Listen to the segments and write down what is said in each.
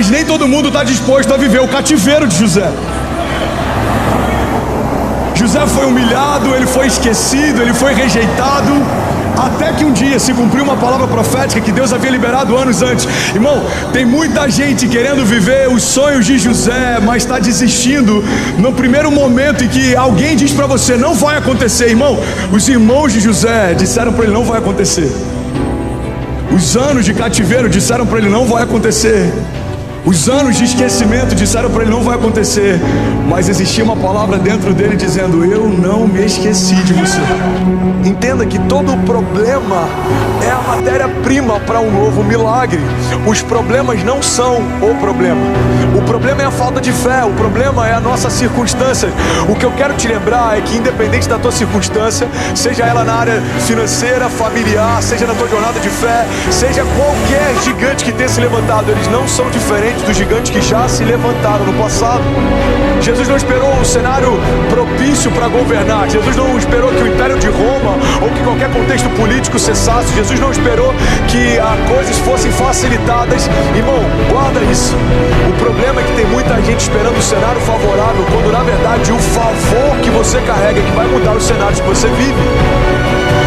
Mas nem todo mundo está disposto a viver o cativeiro de José. José foi humilhado, ele foi esquecido, ele foi rejeitado, até que um dia se cumpriu uma palavra profética que Deus havia liberado anos antes. Irmão, tem muita gente querendo viver os sonhos de José, mas está desistindo no primeiro momento em que alguém diz para você: não vai acontecer. Irmão, os irmãos de José disseram para ele: não vai acontecer. Os anos de cativeiro disseram para ele: não vai acontecer. Os anos de esquecimento disseram para ele: não vai acontecer. Mas existia uma palavra dentro dele dizendo: eu não me esqueci de você. Entenda que todo problema é a matéria-prima para um novo milagre. Os problemas não são o problema. O problema é a falta de fé. O problema é a nossa circunstância. O que eu quero te lembrar é que, independente da tua circunstância, seja ela na área financeira, familiar, seja na tua jornada de fé, seja qualquer gigante que tenha se levantado, eles não são diferentes dos gigantes que já se levantaram no passado. Jesus não esperou um cenário propício para governar. Jesus não esperou que o Império de Roma ou que qualquer contexto político cessasse. Jesus não esperou que coisas fossem facilitadas. Irmão, guarda isso. O problema é que tem muita gente esperando um cenário favorável, quando na verdade o favor que você carrega é que vai mudar os cenários que você vive.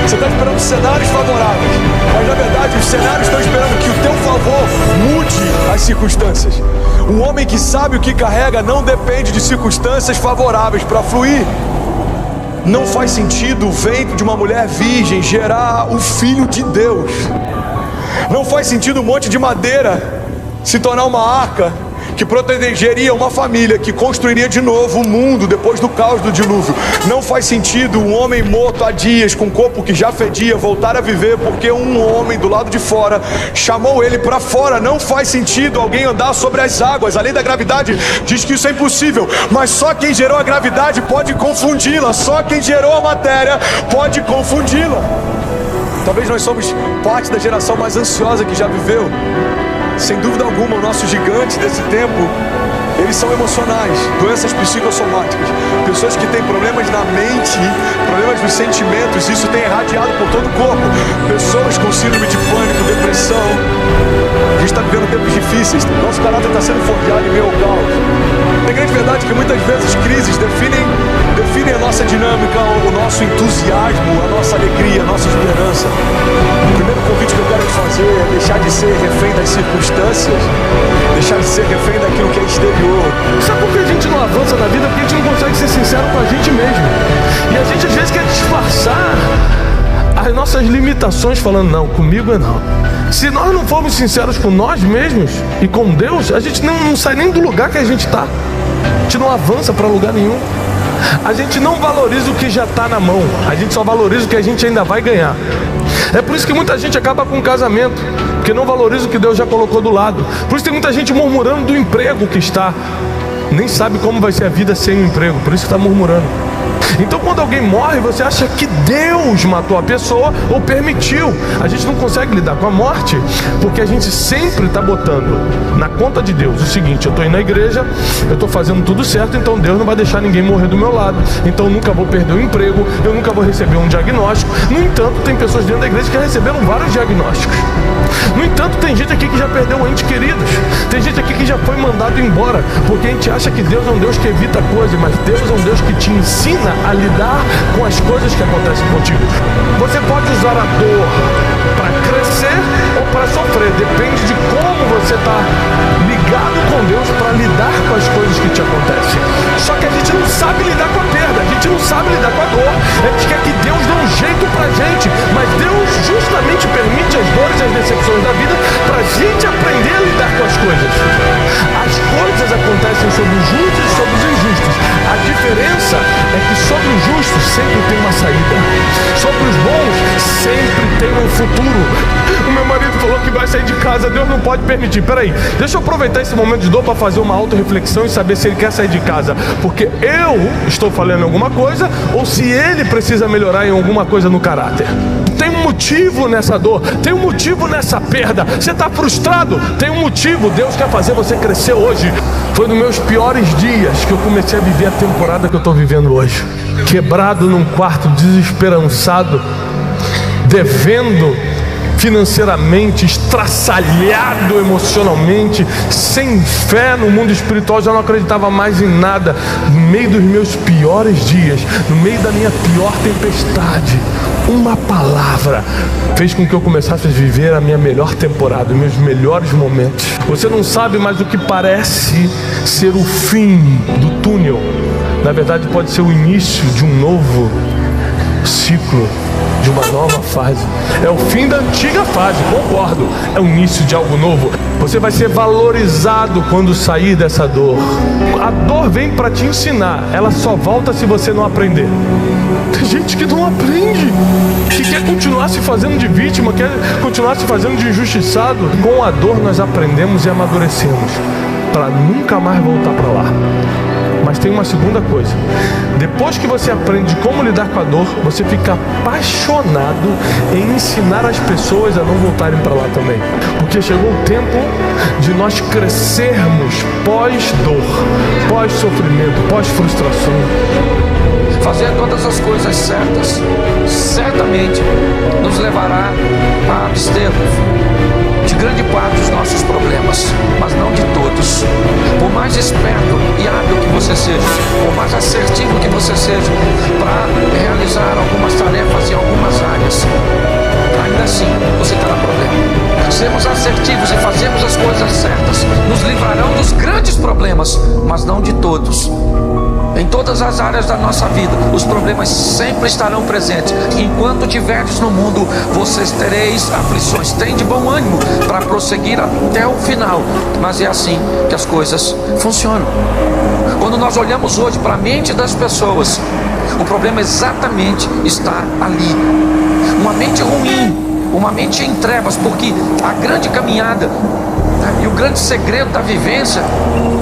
Você está esperando cenários favoráveis, mas na verdade os cenários estão esperando que o teu favor mude as circunstâncias. Um homem que sabe o que carrega não depende de circunstâncias favoráveis para fluir. Não faz sentido o ventre de uma mulher virgem gerar o Filho de Deus. Não faz sentido um monte de madeira se tornar uma arca que protegeria uma família, que construiria de novo o mundo depois do caos do dilúvio. Não faz sentido um homem morto há dias, com um corpo que já fedia, voltar a viver porque um homem do lado de fora chamou ele para fora. Não faz sentido alguém andar sobre as águas. A lei da gravidade diz que isso é impossível, mas só quem gerou a gravidade pode confundi-la. Só quem gerou a matéria pode confundi-la. Talvez nós somos parte da geração mais ansiosa que já viveu. Sem dúvida alguma, os nossos gigantes desse tempo, eles são emocionais, doenças psicossomáticas, pessoas que têm problemas na mente, problemas nos sentimentos. Isso tem irradiado por todo o corpo. Pessoas com síndrome de pânico, depressão. A gente está vivendo tempos difíceis, nosso caráter está sendo forjado em meio ao caos. Tem grande verdade que muitas vezes crises definem a nossa dinâmica, o nosso entusiasmo, a nossa alegria, a nossa esperança. O primeiro convite que eu quero te fazer é deixar de ser refém das circunstâncias, deixar de ser refém daquilo que é exterior. Sabe por que a gente não avança na vida? Porque a gente não consegue ser sincero com a gente mesmo. E a gente às vezes quer disfarçar as nossas limitações falando: não, comigo é não. Se nós não formos sinceros com nós mesmos e com Deus, a gente não sai nem do lugar que a gente está. A gente não avança para lugar nenhum. A gente não valoriza o que já está na mão. A gente só valoriza o que a gente ainda vai ganhar. É por isso que muita gente acaba com o casamento, porque não valoriza o que Deus já colocou do lado. Por isso tem muita gente murmurando do emprego que está. Nem sabe como vai ser a vida sem o emprego, por isso que está murmurando. Então quando alguém morre, você acha que Deus matou a pessoa ou permitiu. A gente não consegue lidar com a morte, porque a gente sempre está botando na conta de Deus o seguinte: eu estou indo na igreja, eu estou fazendo tudo certo, então Deus não vai deixar ninguém morrer do meu lado, então eu nunca vou perder o emprego, eu nunca vou receber um diagnóstico. No entanto, tem pessoas dentro da igreja que receberam vários diagnósticos. No entanto, tem gente aqui que já perdeu entes queridos, tem gente aqui que já foi mandado embora, porque a gente acha que Deus é um Deus que evita coisas, mas Deus é um Deus que te ensina a lidar com as coisas que acontecem contigo. Você pode usar a dor para crescer ou para sofrer, depende de como você está ligado com Deus para lidar com as coisas que te acontecem. Só que a gente não sabe lidar com a perda, a gente não sabe lidar com a dor. A gente quer que Deus dê um jeito pra gente, mas Deus justamente permite as dores e as decepções da vida para a gente aprender a lidar com as coisas. As coisas acontecem sobre os justos e sobre os injustos. A diferença é que sobre os justos sempre tem uma saída, sobre os bons sempre tem um futuro. O meu marido falou que vai sair de casa, Deus não pode permitir. Peraí, deixa eu aproveitar esse momento de dor para fazer uma autorreflexão e saber se ele quer sair de casa porque eu estou falhando em alguma coisa ou se ele precisa melhorar em alguma coisa no caráter. Tem um motivo nessa dor, tem um motivo nessa perda. Você está frustrado? Tem um motivo. Deus quer fazer você crescer hoje. Foi nos meus piores dias que eu comecei a viver a temporada que eu estou vivendo hoje. Quebrado num quarto, desesperançado, devendo, financeiramente, estraçalhado emocionalmente, sem fé no mundo espiritual, já não acreditava mais em nada. No meio dos meus piores dias, no meio da minha pior tempestade, uma palavra fez com que eu começasse a viver a minha melhor temporada, os meus melhores momentos. Você não sabe, mas o que parece ser o fim do túnel, na verdade pode ser o início de um novo ciclo, de uma nova fase. É o fim da antiga fase, concordo. É o início de algo novo. Você vai ser valorizado quando sair dessa dor. A dor vem para te ensinar. Ela só volta se você não aprender. Tem gente que não aprende, que quer continuar se fazendo de vítima, quer continuar se fazendo de injustiçado. Com a dor nós aprendemos e amadurecemos para nunca mais voltar para lá. Mas tem uma segunda coisa: depois que você aprende como lidar com a dor, você fica apaixonado em ensinar as pessoas a não voltarem para lá também. Porque chegou o tempo de nós crescermos pós-dor, pós-sofrimento, pós-frustração. Fazer todas as coisas certas certamente nos levará a abstermos de grande parte dos nossos problemas, mas não de todos. Por mais esperto e hábil que você seja, por mais assertivo que você seja para realizar algumas tarefas em algumas áreas, ainda assim você terá problema. Sermos assertivos e fazermos as coisas certas nos livrarão dos grandes problemas, mas não de todos. Em todas as áreas da nossa vida, os problemas sempre estarão presentes. Enquanto tiverdes no mundo, vocês tereis aflições. Tem de bom ânimo para prosseguir até o final. Mas é assim que as coisas funcionam. Quando nós olhamos hoje para a mente das pessoas, o problema exatamente está ali. Uma mente ruim, uma mente em trevas, porque a grande caminhada e o grande segredo da vivência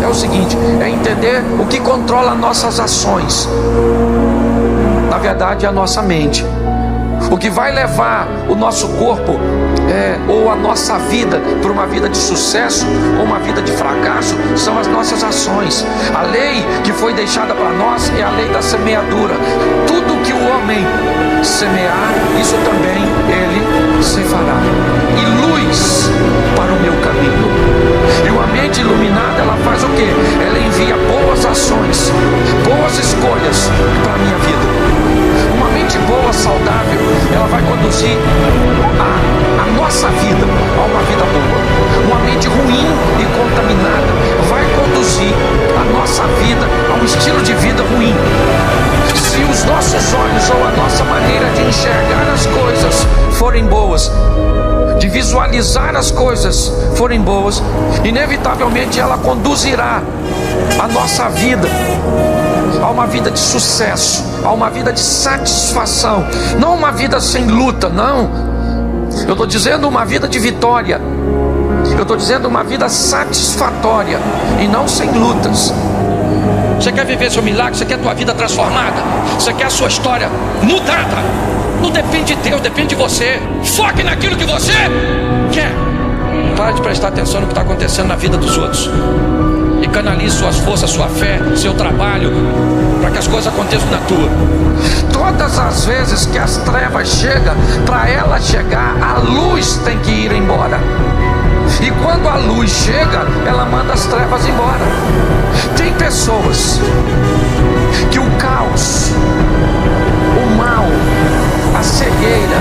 é o seguinte: é entender o que controla nossas ações. Na verdade, é a nossa mente. O que vai levar o nosso corpo ou a nossa vida para uma vida de sucesso ou uma vida de fracasso são as nossas ações. A lei que foi deixada para nós é a lei da semeadura. Tudo que o homem semear, isso também ele ceifará. E luz para o meu caminho. E uma mente iluminada, ela faz o quê? Ela envia boas ações, boas escolhas para a minha vida. Uma mente boa, saudável, ela vai conduzir a nossa vida a uma vida boa. Uma mente ruim e contaminada vai conduzir a nossa vida a um estilo de vida ruim. Se os nossos olhos ou a nossa maneira de enxergar as coisas forem boas, de visualizar as coisas forem boas, inevitavelmente ela conduzirá a nossa vida a uma vida de sucesso, a uma vida de satisfação, não uma vida sem luta, não. Eu estou dizendo uma vida de vitória, eu estou dizendo uma vida satisfatória e não sem lutas. Você quer viver seu milagre? Você quer a tua vida transformada? Você quer a sua história mudada? Não depende de Deus, depende de você. Foque naquilo que você quer. Para de prestar atenção no que está acontecendo na vida dos outros e canalize suas forças, sua fé, seu trabalho para que as coisas aconteçam na tua. Todas as vezes que as trevas chegam, para ela chegar, a luz tem que ir embora. E quando a luz chega, ela manda as trevas embora. Tem pessoas que o caos, o mal, a cegueira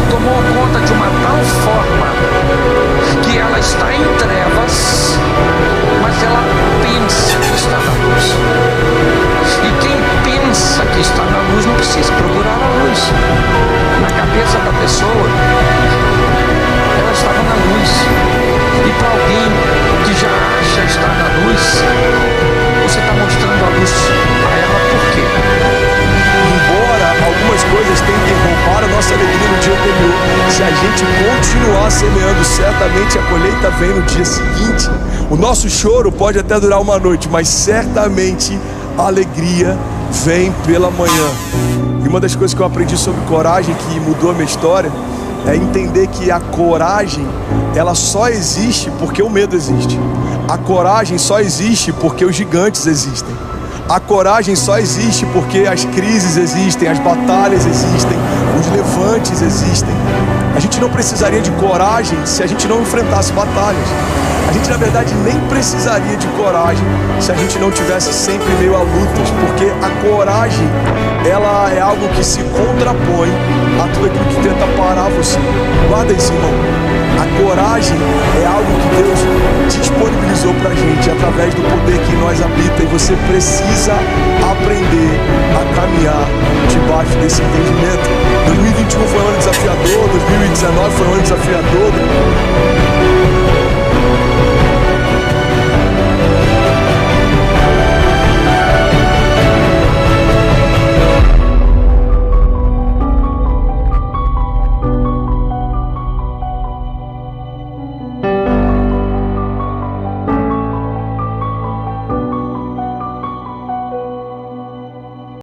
tomou conta de uma tal forma que ela está em trevas, mas ela pensa que está na luz. E quem pensa que está na luz não precisa procurar a luz. Na cabeça da pessoa, ela estava na luz. E para alguém que já acha estar na luz, você está mostrando a luz a ela por quê? Embora algumas coisas tentem roubar a nossa alegria no dia anterior, se a gente continuar semeando, certamente a colheita vem no dia seguinte. O nosso choro pode até durar uma noite, mas certamente a alegria vem pela manhã. E uma das coisas que eu aprendi sobre coragem, que mudou a minha história, é entender que a coragem, ela só existe porque o medo existe. A coragem só existe porque os gigantes existem. A coragem só existe porque as crises existem, as batalhas existem, os levantes existem. A gente não precisaria de coragem se a gente não enfrentasse batalhas. A gente, na verdade, nem precisaria de coragem se a gente não tivesse sempre meio a lutas, porque a coragem, ela é algo que se contrapõe a tudo aquilo que tenta parar você. Guarda isso, irmão. A coragem é algo que Deus disponibilizou pra gente através do poder que em nós habita, e você precisa aprender a caminhar debaixo desse entendimento. 2021 foi um ano desafiador, 2019 foi um ano desafiador.